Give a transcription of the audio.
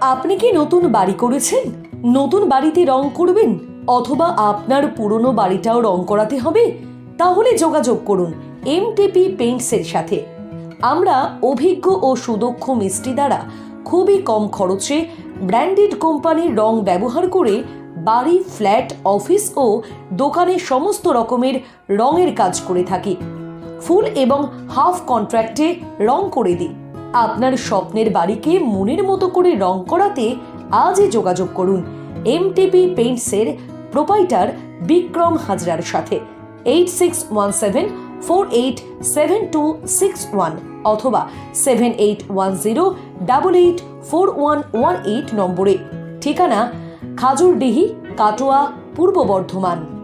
আপনি কি নতুন বাড়ি করেছেন? নতুন বাড়িতে রং করবেন অথবা আপনার পুরনো বাড়িটাও রং করাতে হবে? তাহলে যোগাযোগ করুন এমটিপি পেইন্টসের সাথে। আমরা অভিজ্ঞ ও সুদক্ষ মিস্ত্রি দ্বারা খুবই কম খরচে ব্র্যান্ডেড কোম্পানির রং ব্যবহার করে বাড়ি, ফ্ল্যাট, অফিস ও দোকানের সমস্ত রকমের রঙের কাজ করে থাকি। ফুল এবং হাফ কন্ট্রাক্টে রং করে দিই। আপনার স্বপ্নের বাড়িকে মনের মতো করে রং করাতে আজই যোগাযোগ করুন এমটিপি পেইন্টসের প্রোপাইটার বিক্রম হাজরার সাথে 8617487261 অথবা 7810884118 নম্বরে। ঠিকানা খাজুরডিহি, কাটোয়া, পূর্ব বর্ধমান।